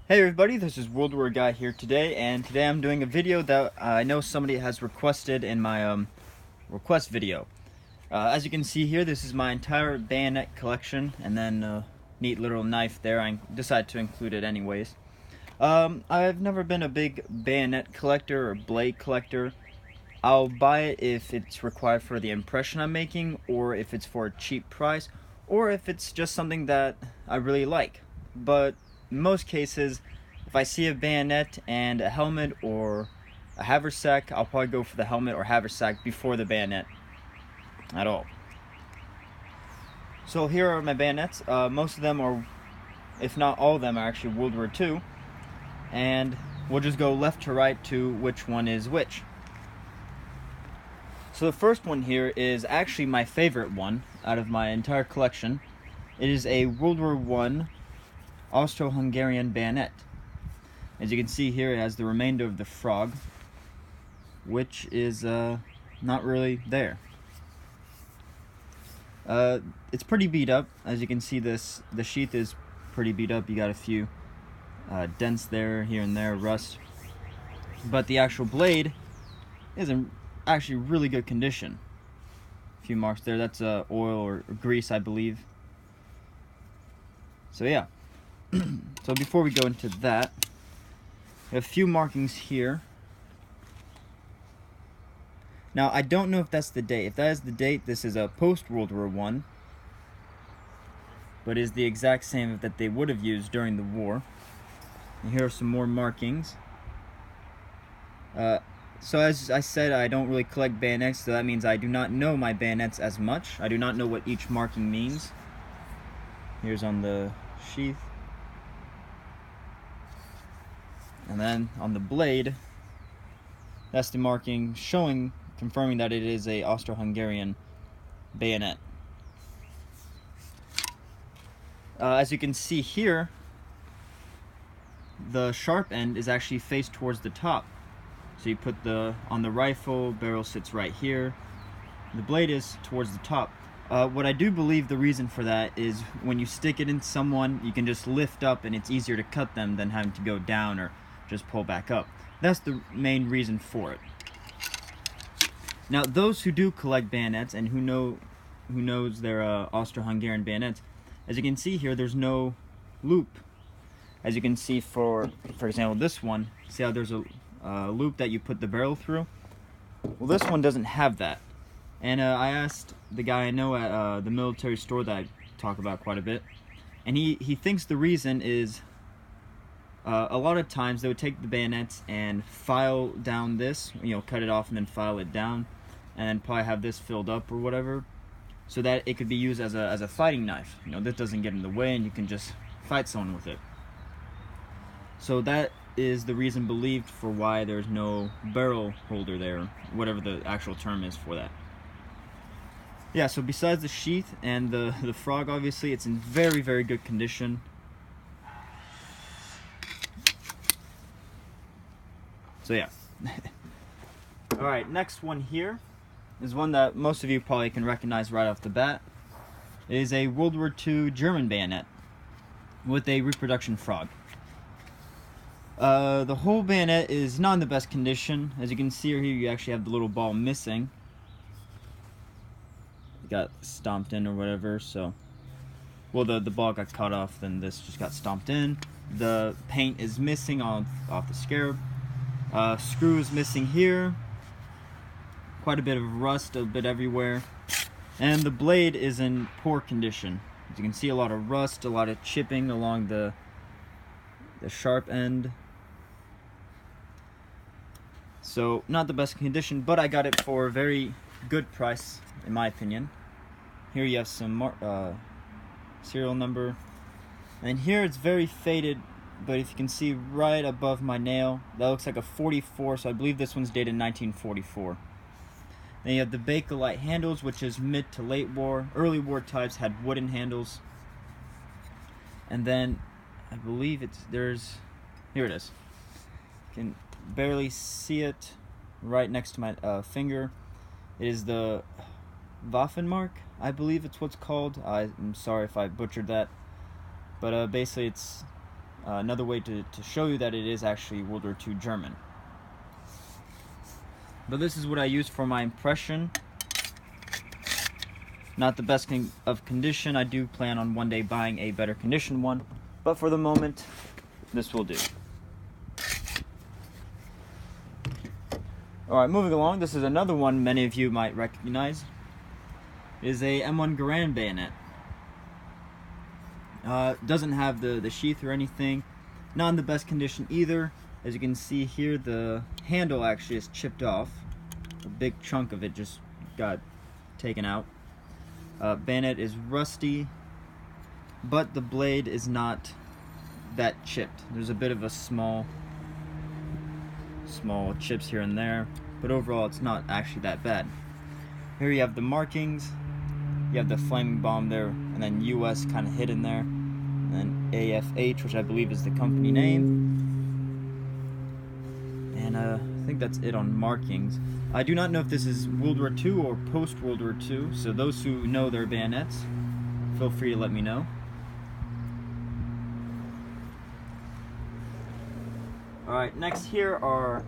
Hey everybody, this is World War Guy here today, and today I'm doing a video that I know somebody has requested in my request video. As you can see here, this is my entire bayonet collection, and then neat little knife there. I decided to include it anyways. I've never been a big bayonet collector or blade collector. I'll buy it if it's required for the impression I'm making, or if it's for a cheap price, or if it's just something that I really like. But in most cases, if I see a bayonet and a helmet or a haversack, I'll probably go for the helmet or haversack before the bayonet at all. So here are my bayonets. Most of them are, if not all of them, are actually World War II. And we'll just go left to right to which one is which. So the first one here is actually my favorite one out of my entire collection. It is a World War I Austro-Hungarian bayonet. As you can see here, it has the remainder of the frog, which is not really there. It's pretty beat up. As you can see, the sheath is pretty beat up. You got a few dents there, here and there, rust. But the actual blade is in actually really good condition. A few marks there. That's oil or grease, I believe. So yeah. So before we go into that, we have a few markings here. Now I don't know if that's the date. If that is the date, this is a post-World War I, but is the exact same that they would have used during the war. And here are some more markings. So as I said, I don't really collect bayonets, so that means I do not know my bayonets as much. I do not know what each marking means. Here's on the sheath. And then on the blade, that's the marking confirming that it is a Austro-Hungarian bayonet. As you can see here, the sharp end is actually faced towards the top. So you put on the rifle, barrel sits right here. The blade is towards the top. What I do believe the reason for that is when you stick it in someone, you can just lift up and it's easier to cut them than having to go down or just pull back up. That's the main reason for it. Now, those who do collect bayonets and who knows their Austro-Hungarian bayonets, as you can see here, there's no loop. As you can see for example, this one, see how there's a loop that you put the barrel through? Well, this one doesn't have that. And I asked the guy I know at the military store that I talk about quite a bit, and he thinks the reason is a lot of times they would take the bayonets and file down this, cut it off and then file it down, and then probably have this filled up or whatever, so that it could be used as a fighting knife. This doesn't get in the way and you can just fight someone with it. So that is the reason believed for why there's no barrel holder there, whatever the actual term is for that. Yeah, so besides the sheath and the frog, obviously, it's in very, very good condition. So yeah. Alright, next one here is one that most of you probably can recognize right off the bat. It is a World War II German bayonet with a reproduction frog. The whole bayonet is not in the best condition. As you can see here, you actually have the little ball missing. It got stomped in or whatever, so... Well, the ball got cut off, then this just got stomped in. The paint is missing off the scarab. Screw is missing here. Quite a bit of rust, a bit everywhere. And the blade is in poor condition. As you can see, a lot of rust, a lot of chipping along the sharp end. So, not the best condition, but I got it for a very good price, in my opinion. Here you have some serial number. And here it's very faded, but if you can see right above my nail, that looks like a 44, so I believe this one's dated 1944. Then you have the Bakelite handles, which is mid to late war. Early war types had wooden handles. And then, I believe here it is. You can barely see it right next to my finger. It is the Dauphin Mark, I believe it's what's called. I'm sorry if I butchered that. But basically another way to show you that it is actually World War II German. But this is what I used for my impression. Not the best of condition. I do plan on one day buying a better condition one, but for the moment, this will do. Alright, moving along, this is another one many of you might recognize. It is a M1 bayonet. Doesn't have the sheath or anything. Not in the best condition either. As you can see here, the handle actually is chipped off. A big chunk of it just got taken out. Bayonet is rusty, but the blade is not that chipped. There's a bit of a small chips here and there, but overall it's not actually that bad. Here you have the markings. You have the flaming bomb there, and then US kind of hidden there, and then AFH, which I believe is the company name. And I think that's it on markings. I do not know if this is World War II or post-World War II, so those who know their bayonets, feel free to let me know. Alright, next here are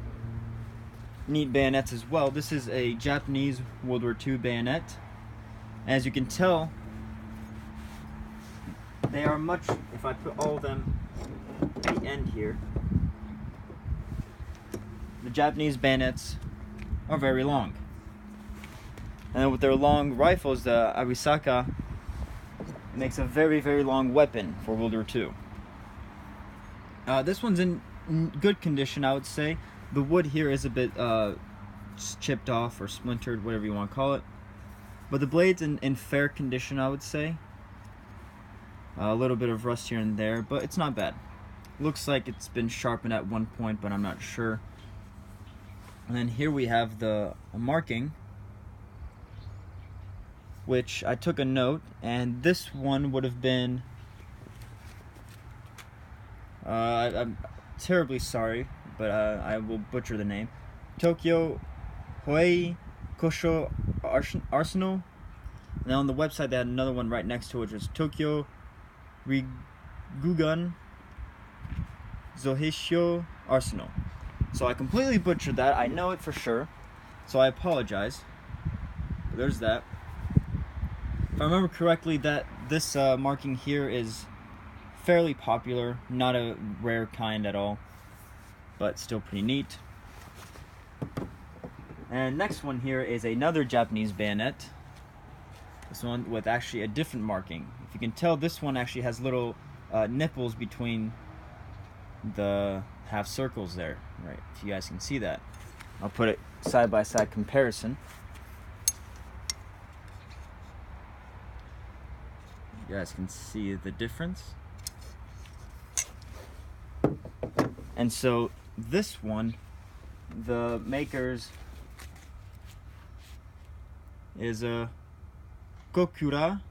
neat bayonets as well. This is a Japanese World War II bayonet. As you can tell, they are much, if I put all of them at the end here, the Japanese bayonets are very long. And then with their long rifles, the Arisaka makes a very, very long weapon for World War II. This one's in good condition, I would say. The wood here is a bit chipped off or splintered, whatever you want to call it. But the blade's in fair condition, I would say. A little bit of rust here and there, but it's not bad. Looks like it's been sharpened at one point, but I'm not sure. And then here we have the marking, which I took a note, and this one would have been... I'm terribly sorry, but I will butcher the name. Tokyo Hoei Kosho Arsenal. And then on the website they had another one right next to it, which was Tokyo Rigugan Zoheisho Arsenal. So I completely butchered that. I know it for sure, so I apologize. But there's that. If I remember correctly, that this marking here is fairly popular, not a rare kind at all, but still pretty neat. And next one here is another Japanese bayonet. This one with actually a different marking. If you can tell, this one actually has little nipples between the half circles there, right? If you guys can see that. I'll put it side by side comparison. You guys can see the difference. And so this one, the makers is a Kokura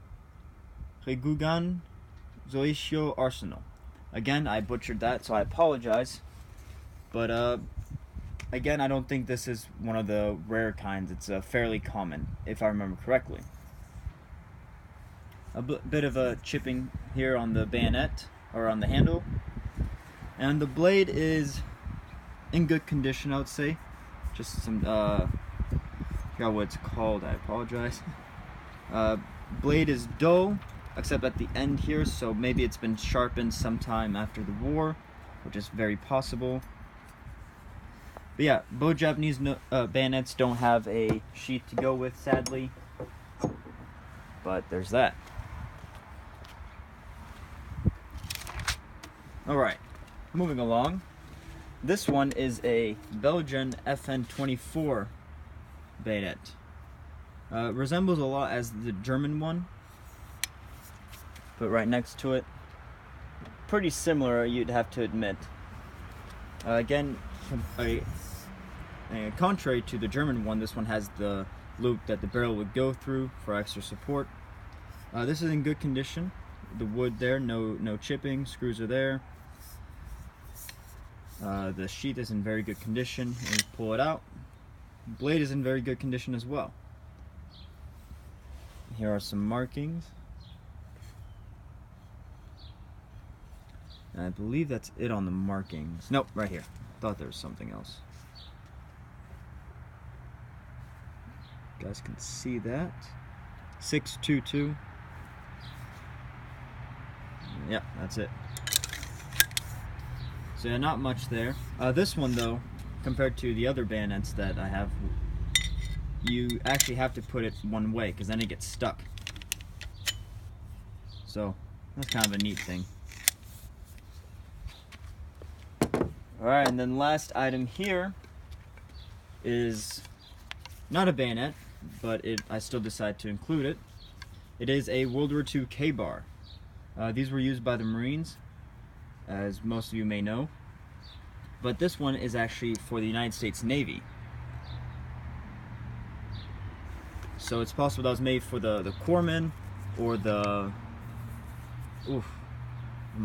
Rigugan Zoishio Arsenal. Again, I butchered that, so I apologize. But again, I don't think this is one of the rare kinds. It's fairly common, if I remember correctly. A bit of a chipping here on the bayonet, or on the handle. And the blade is in good condition, I would say. Just some, I forgot what it's called, I apologize. Blade is dull, except at the end here, so maybe it's been sharpened sometime after the war, which is very possible. But yeah, both Japanese bayonets don't have a sheath to go with, sadly. But there's that. Alright, moving along. This one is a Belgian Fn 24 bayonet. Resembles a lot as the German one, but right next to it, pretty similar, you'd have to admit. Again, contrary to the German one, this one has the loop that the barrel would go through for extra support. This is in good condition. The wood there, no chipping, screws are there. The sheath is in very good condition. You pull it out. Blade is in very good condition as well. Here are some markings. And I believe that's it on the markings. Nope, right here. Thought there was something else. You guys can see that. 622. Yeah, that's it. So yeah, not much there. This one though, compared to the other bayonets that I have, you actually have to put it one way because then it gets stuck. So that's kind of a neat thing. Alright, and then last item here is not a bayonet, but I still decided to include it. It is a World War II K-bar. These were used by the Marines, as most of you may know. But this one is actually for the United States Navy. So it's possible that was made for the corpsmen or the...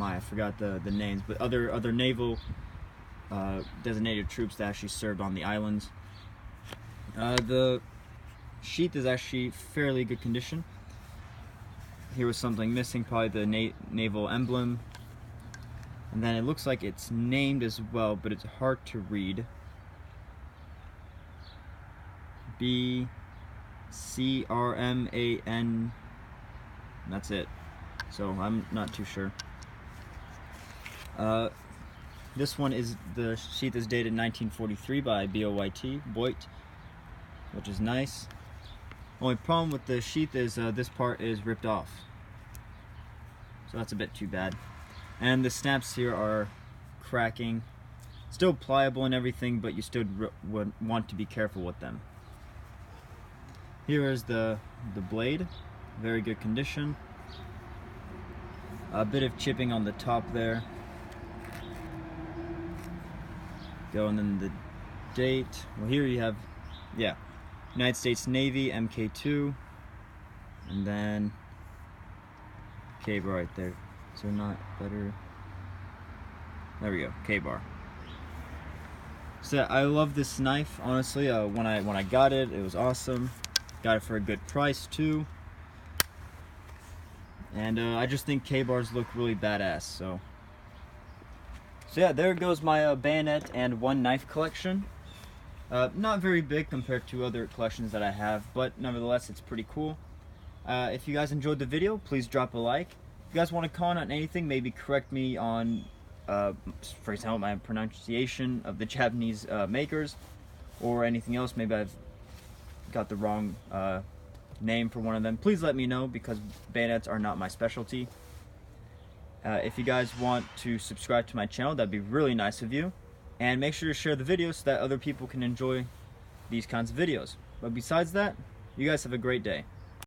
I forgot the names, but other naval designated troops that actually served on the islands. The sheath is actually fairly good condition. Here was something missing, probably the naval emblem. And then it looks like it's named as well, but it's hard to read. BCRMAN. That's it. So I'm not too sure. This one is, the sheath is dated 1943 by Boyt, which is nice. Only problem with the sheath is this part is ripped off. So that's a bit too bad. And the snaps here are cracking. Still pliable and everything, but you still would want to be careful with them. Here is the blade. Very good condition. A bit of chipping on the top there. And then the date. Well, here you have, yeah, United States Navy MK2, and then K-bar right there. Is there not better? There we go, K-bar. So I love this knife, honestly. When I got it, it was awesome. Got it for a good price too. And I just think K-bars look really badass. So yeah, there goes my bayonet and one knife collection. Not very big compared to other collections that I have, but nevertheless, it's pretty cool. If you guys enjoyed the video, please drop a like. If you guys want to comment on anything, maybe correct me on, for example, my pronunciation of the Japanese makers, or anything else. Maybe I've got the wrong name for one of them. Please let me know, because bayonets are not my specialty. If you guys want to subscribe to my channel, that'd be really nice of you. And make sure to share the video so that other people can enjoy these kinds of videos. But besides that, you guys have a great day.